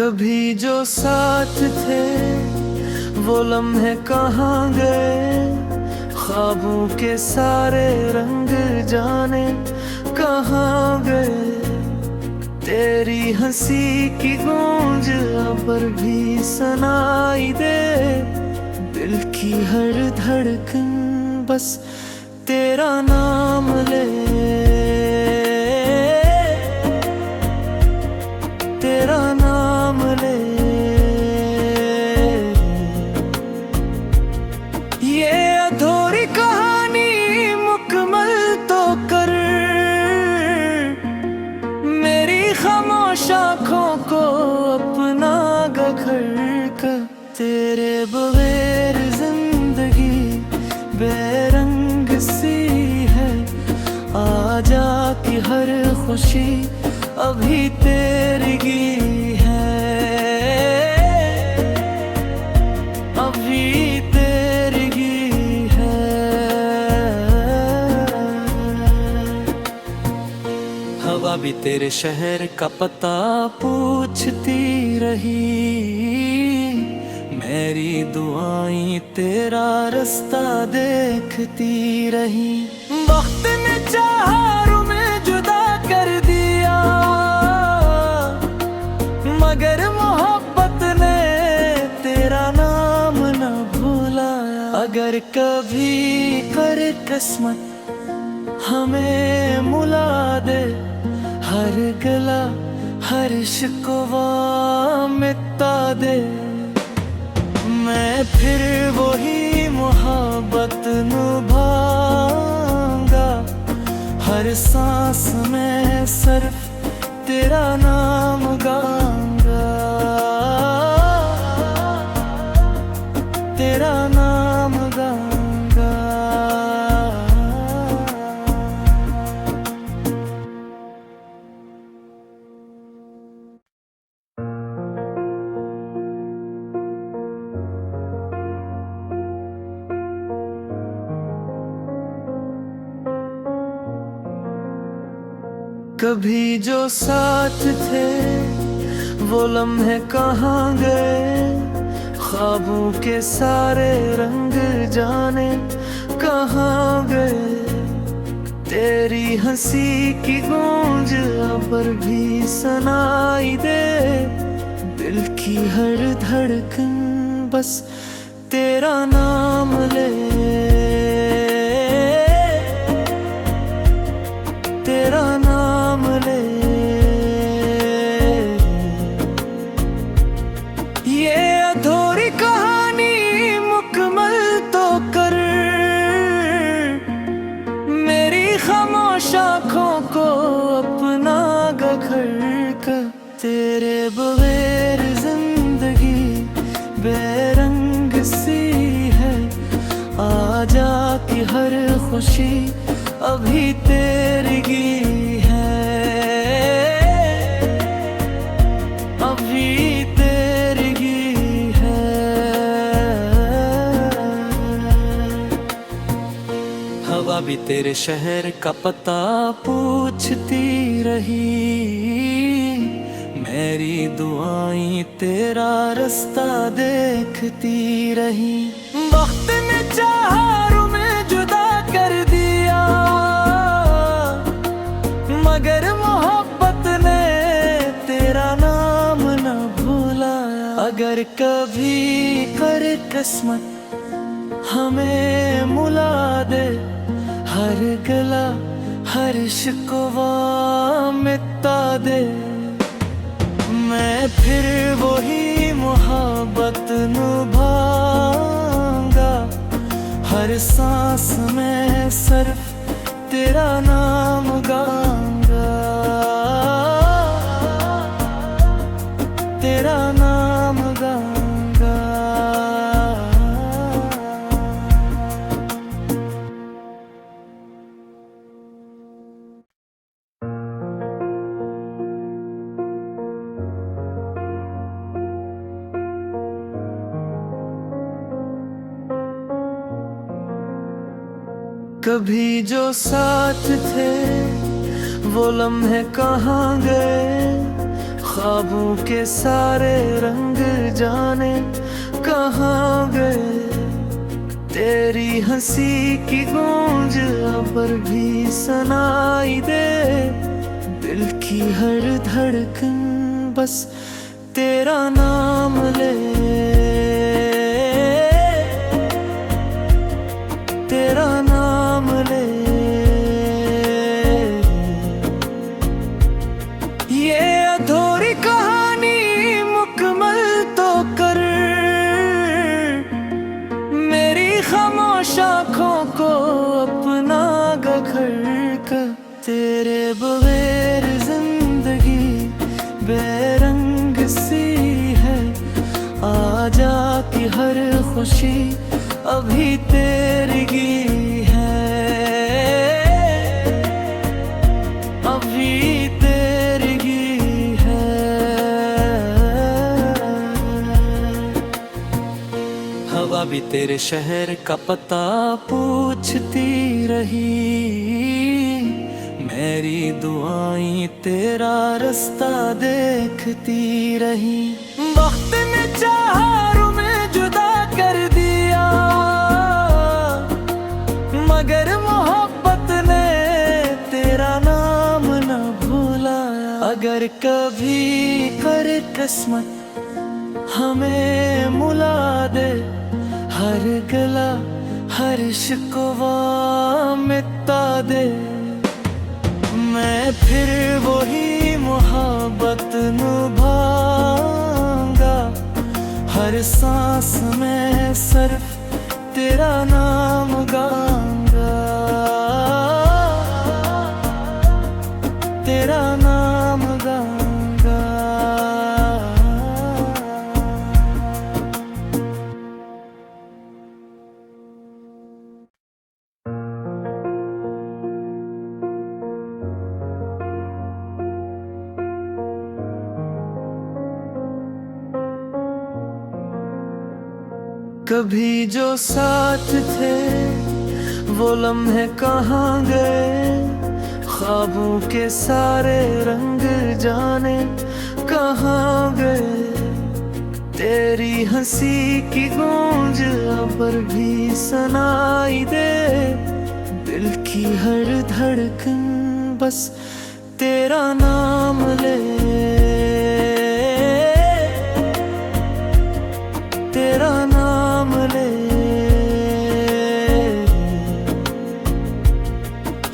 कभी जो साथ थे वो लम्हे कहाँ गए। ख्वाबों के सारे रंग जाने कहाँ गए। तेरी हंसी की गूंज पर भी सुनाई दे। दिल की हर धड़कन बस तेरा नाम ले। तेरा नाम ले। ये अधूरी कहानी मुकम्मल तो कर। मेरी खामोश आँखों को अपना घर कर। तेरे बगैर जिंदगी बेरंग सी है। आजा की हर खुशी अभी तेरी है। अभी तेरी है। हवा भी तेरे शहर का पता पूछती रही। मेरी दुआएं तेरा रास्ता देखती रही। वक्त ने चाहा रूमें जुदा कर दिया, मगर मोहब्बत ने तेरा नाम न भुलाया। अगर कभी कर किस्मत हमें मुला दे, हर गला हर शिकवा मिटा दे। मैं फिर वही मोहब्बत निभाऊंगा। हर सांस में सिर्फ तेरा नाम गाऊंगा। तेरा नाम गाऊंगा। कभी जो साथ थे वो लम्हे कहाँ गए। ख्वाबों के सारे रंग जाने कहाँ गए। तेरी हंसी की गूंज पर भी सुनाई दे। दिल की हर धड़कन बस तेरा नाम ले। तेरा नाम ले। ये अधूरी कहानी मुकम्मल तो कर। मेरी खामोश आँखों को अपना घर कर। तेरे बगैर जिंदगी बेरंग सी है। आजा की हर खुशी अभी तेरी है। अभी तेरी है। हवा भी तेरे शहर का पता पूछती रही। मेरी दुआएं तेरा रास्ता देखती रही। वक्त ने चाहा रूमें जुदा कर दिया, मगर मोहब्बत ने तेरा नाम न भुलाया। अगर कभी कर किस्मत हमें मुला दे, हर गला हर शिकवा मिटा दे। मैं फिर वही मोहब्बत निभाऊंगा। हर सांस में सिर्फ तेरा नाम गाऊंगा। तेरा नाम गाऊंगा। कभी जो साथ थे वो लम्हे कहाँ गए। ख्वाबों के सारे रंग जाने कहाँ गए। तेरी हंसी की गूंज पर भी सुनाई दे। दिल की हर धड़कन बस तेरा नाम ले, तेरा नाम ले। ये अधूरी कहानी मुकम्मल तो कर, मेरी खामोश आँखों को अपना घर कर। तेरे बगैर जिंदगी बेरंग सी है। आजा की हर खुशी अभी तेरी है, अभी तेरी है। हवा भी तेरे शहर का पता पूछती रही। मेरी दुआएं तेरा रास्ता देखती रही। वक्त ने चाहा में जुदा कर दिया, मगर मोहब्बत ने तेरा नाम न भुलाया। अगर कभी कर किस्मत हमें मुला दे, हर गला हर शिकवा मिटा दे। मैं फिर वही मोहब्बत निभाऊंगा। हर सांस में सिर्फ तेरा नाम गाऊंगा, तेरा नाम गाऊंगा। कभी जो साथ थे वो लम्हे कहाँ गए। ख्वाबों के सारे रंग जाने कहाँ गए। तेरी हंसी की गूंज पर भी सुनाई दे। दिल की हर धड़कन बस तेरा नाम ले, तेरा नाम ले।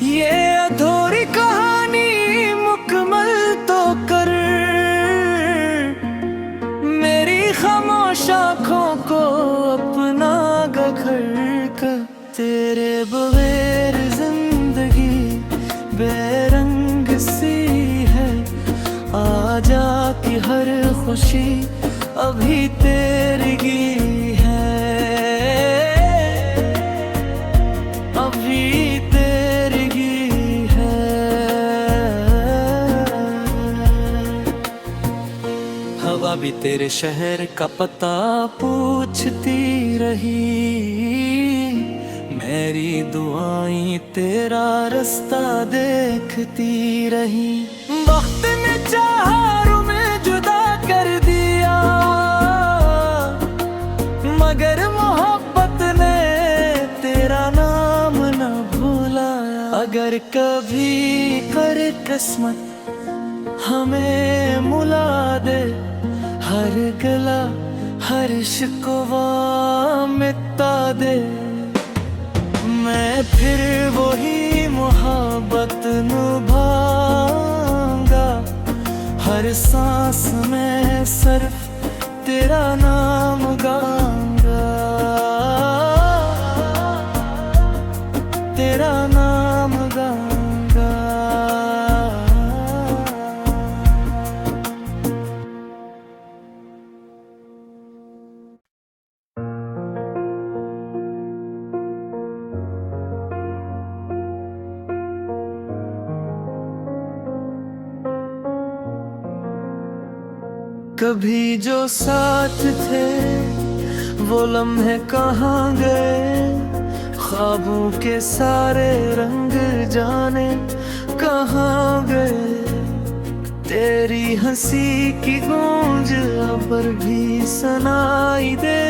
ये अधूरी कहानी मुकम्मल तो कर, मेरी खामोश आँखों को अपना घर कर। तेरे बगैर जिंदगी बेरंग सी है। आजा की हर खुशी अभी तेरी है, अभी तेरी है। हवा भी तेरे शहर का पता पूछती रही। मेरी दुआएं तेरा रास्ता देखती रही। वक्त ने चाहा में जुदा कर दिया, मगर मोहब्बत ने तेरा नाम न भुलाया। अगर कभी कर किस्मत हमें मुला दे, हर गला हर शिकवा मिटा दे। मैं फिर वही मोहब्बत निभाऊंगा। हर सांस में सिर्फ तेरा नाम गाऊंगा, तेरा नाम गाऊंगा। कभी जो साथ थे वो लम्हे कहाँ गए। ख्वाबों के सारे रंग जाने कहाँ गए। तेरी हंसी की गूंज पर भी सुनाई दे।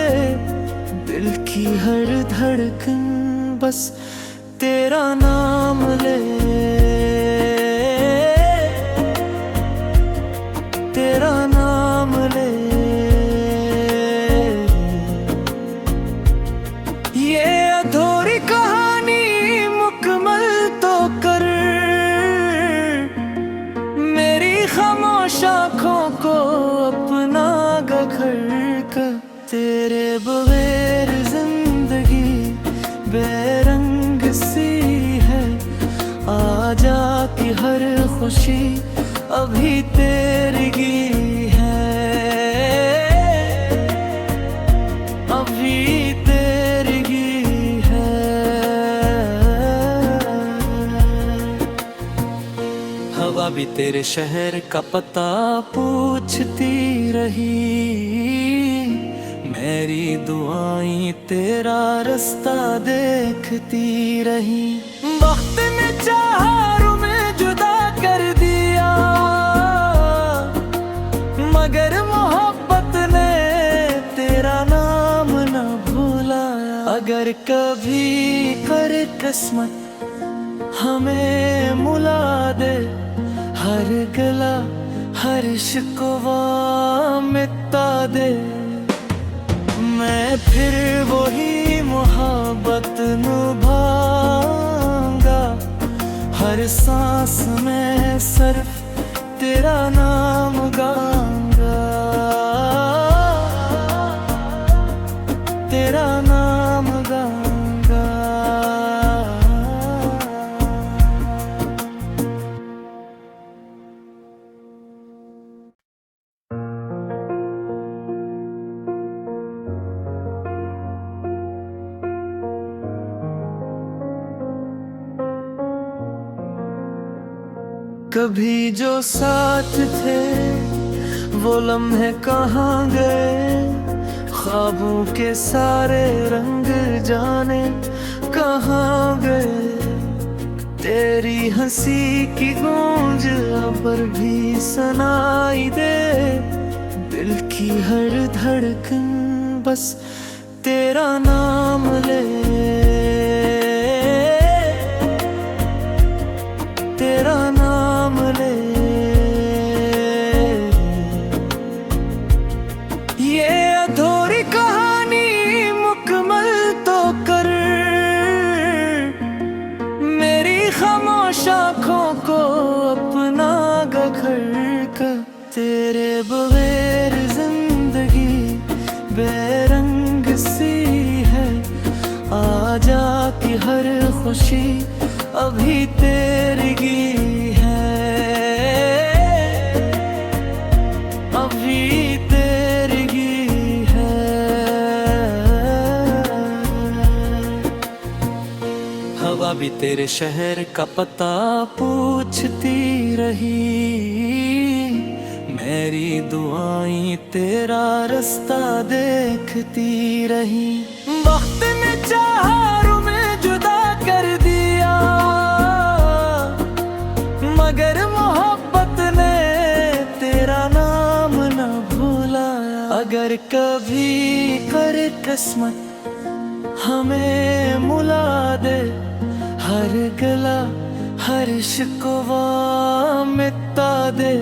दिल की हर धड़कन बस तेरा नाम ले, तेरा नाम ले। ये अधूरी कहानी मुकम्मल तो कर, मेरी खामोश आँखों को अपना घर कर। तेरे बगैर जिंदगी बेरंग सी है, आजा की हर खुशी अभी तेरी है, अभी तेरी है। हवा भी तेरे शहर का पता पूछती रही, मेरी दुआएं तेरा रास्ता देखती रही। वक्त ने चाहा में जुदा कर दिया, मगर मोहब्बत ने तेरा नाम न भुलाया। अगर कभी कर किस्मत हमें मुला दे, हर गला हर शिकवा मिटा दे, मैं फिर वही मोहब्बत निभाऊंगा। हर सांस में सिर्फ तेरा नाम गाऊंगा, तेरा नाम गाऊंगा। कभी जो साथ थे वो लम्हे कहाँ गए, ख्वाबों के सारे रंग जाने कहाँ गए। तेरी हंसी की गूंज पर भी सुनाई दे, दिल की हर धड़कन बस तेरा नाम ले, तेरा नाम ले। ये अधूरी कहानी मुकम्मल तो कर, मेरी खामोश आँखों को अपना घर कर। तेरे बगैर जिंदगी बेरंग सी है, आजा की हर खुशी अभी तेरी है, अभी तेरी है। हवा भी तेरे शहर का पता पूछती रही, मेरी दुआएं तेरा रास्ता देखती रही। वक्त ने चाहा में जुदा कर दिया, मगर मोहब्बत ने तेरा नाम न भुलाया। अगर कभी कर किस्मत हमें मुला दे, हर गला हर शिकवा मिटा दे,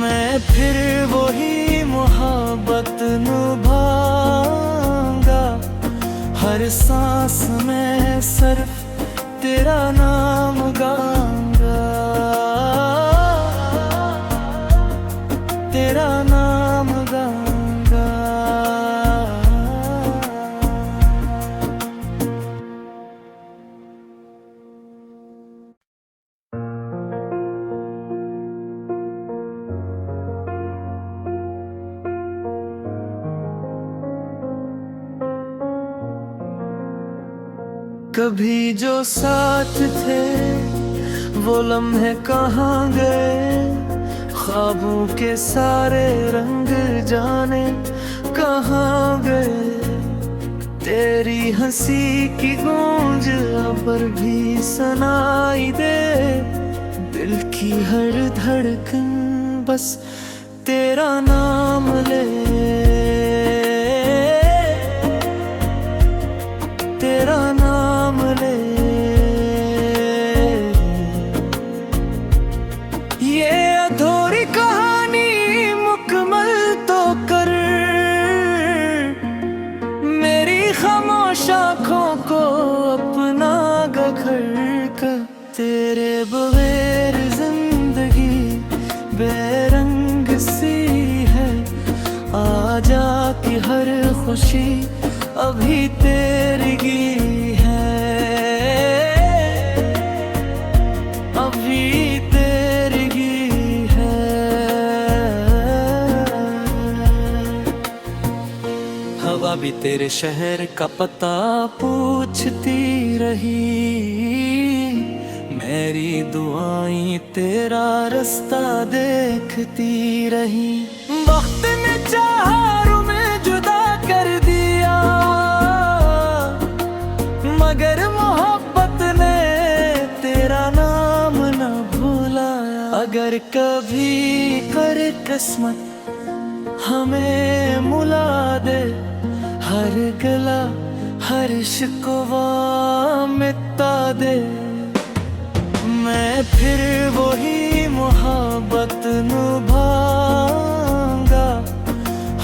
मैं फिर वही मोहब्बत निभाऊंगा। हर सांस में सिर्फ तेरा नाम गाऊंगा, तेरा नाम गाऊंगा। कभी जो साथ थे वो लम्हे कहाँ गए, ख्वाबों के सारे रंग जाने कहाँ गए। तेरी हंसी की गूंज पर भी सुनाई दे, दिल की हर धड़कन बस तेरा नाम ले, तेरा नाम ले। ये अधूरी कहानी मुकम्मल तो कर, मेरी खामोश आँखों को अपना घर कर। तेरे बगैर जिंदगी बेरंग सी है, आजा की हर खुशी अभी तेरी है, अभी तेरी है। हवा भी तेरे शहर का पता पूछती रही, मेरी दुआएं तेरा रास्ता देखती रही। वक्त ने चाहा में जुदा कर दिया, मगर मोहब्बत ने तेरा नाम न भुलाया। अगर कभी कर किस्मत हमें मुला दे, हर गला हर शिकवा मिटा दे, मैं फिर वही मोहब्बत निभाऊंगा।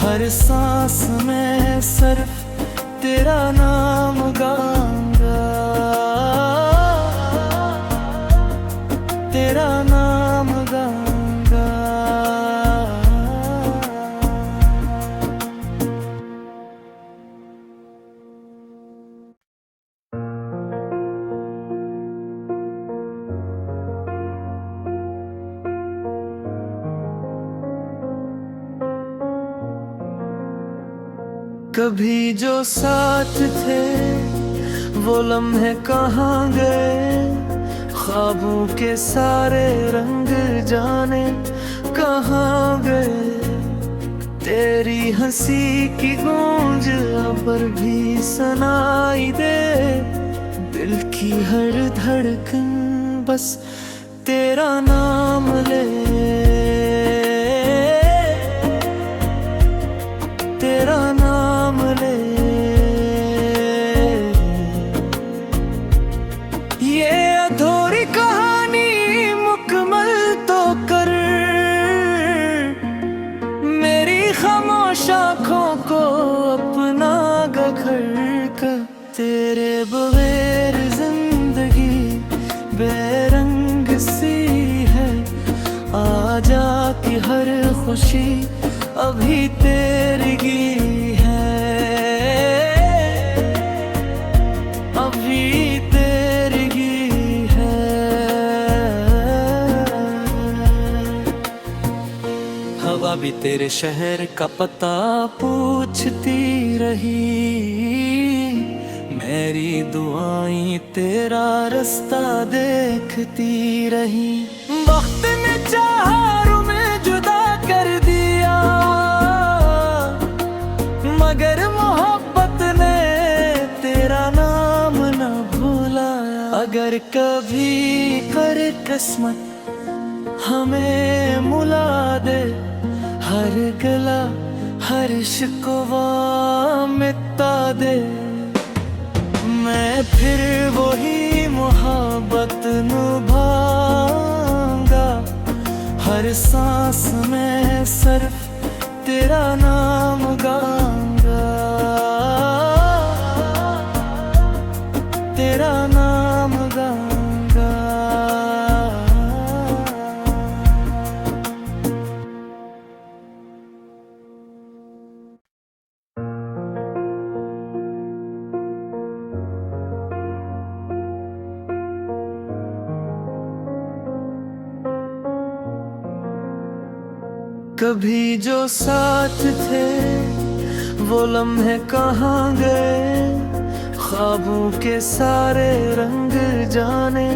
हर सांस में सिर्फ तेरा नाम गाऊंगा, तेरा नाम गाऊंगा। कभी जो साथ थे वो लम्हे कहाँ गए, ख्वाबों के सारे रंग जाने कहाँ गए। तेरी हंसी की गूंज पर भी सुनाई दे, दिल की हर धड़कन बस तेरा नाम ले, तेरा नाम ले। ये अधूरी कहानी मुकम्मल तो कर, मेरी खामोश आँखों को अपना घर कर। तेरे बगैर जिंदगी बेरंग सी है, आजा की हर खुशी अभी तेरी है, अभी तेरी है। हवा भी तेरे शहर का पता पूछती रही, मेरी दुआएं तेरा रास्ता देखती रही। वक्त ने चाहा में जुदा कर दिया, मगर मोहब्बत ने तेरा नाम न भुलाया। अगर कभी कर किस्मत हमें मुला दे, हर गला हर शिकवा मिटा दे, मैं फिर वही मोहब्बत निभाऊंगा। हर सांस में सिर्फ तेरा नाम गाऊंगा, तेरा नाम गाऊंगा। कभी जो साथ थे वो लम्हे कहाँ गए, ख्वाबों के सारे रंग जाने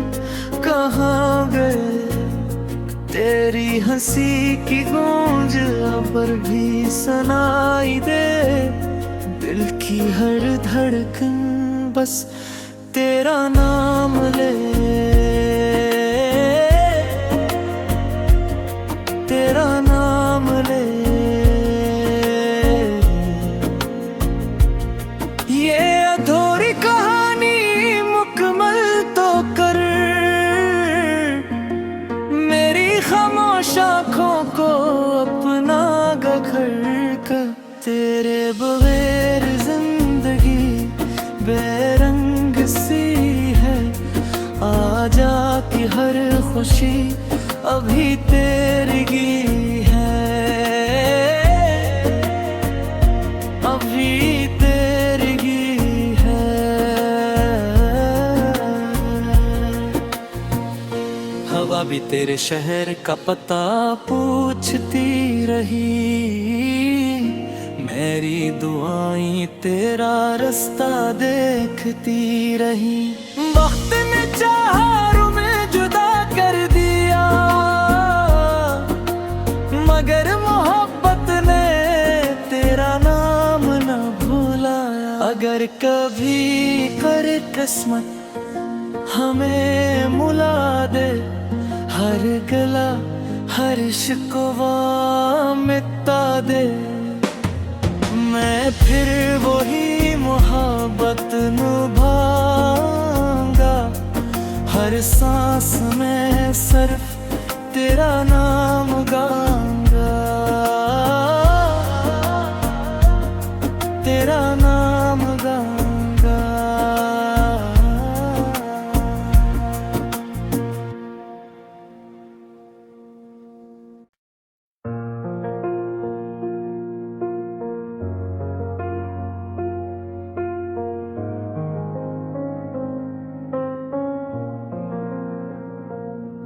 कहाँ गए। तेरी हंसी की गूंज पर भी सुनाई दे, दिल की हर धड़कन बस तेरा नाम ले, ये अधूरी कहानी मुकम्मल तो कर, मेरी खामोश आँखों को अपना घर कर। तेरे बगैर जिंदगी बेरंग सी है, आजा की हर खुशी अभी तेरी है, अभी तेरी है। हवा भी तेरे शहर का पता पूछती रही, मेरी दुआएं तेरा रास्ता देखती रही। वक्त ने चाहा रूमें जुदा कर दिया, मगर मोहब्बत ने तेरा नाम न भुलाया। अगर कभी कर किस्मत हमें मुला दे, हर गला हर शिकवा मिटा दे, मैं फिर वही मोहब्बत निभाऊंगा। हर सांस में सिर्फ तेरा नाम गाऊंगा, तेरा नाम गाऊंगा।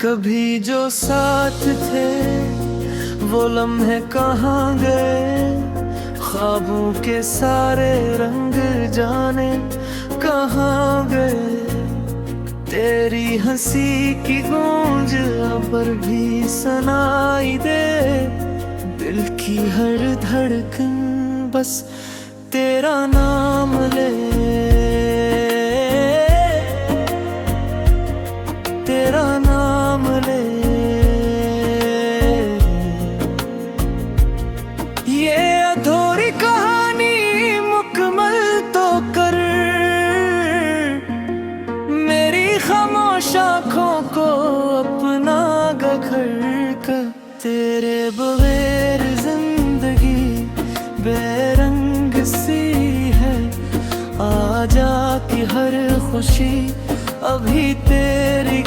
कभी जो साथ थे वो लम्हे कहाँ गए, ख्वाबों के सारे रंग जाने कहाँ गए। तेरी हंसी की गूंज पर भी सुनाई दे, दिल की हर धड़कन बस तेरा नाम ले, तेरा नाम ले। ये अधूरी कहानी मुकम्मल तो कर, मेरी खामोश आँखों को अपना घर कर। तेरे बगैर जिंदगी बेरंग सी है, आजा की हर खुशी अभी तेरी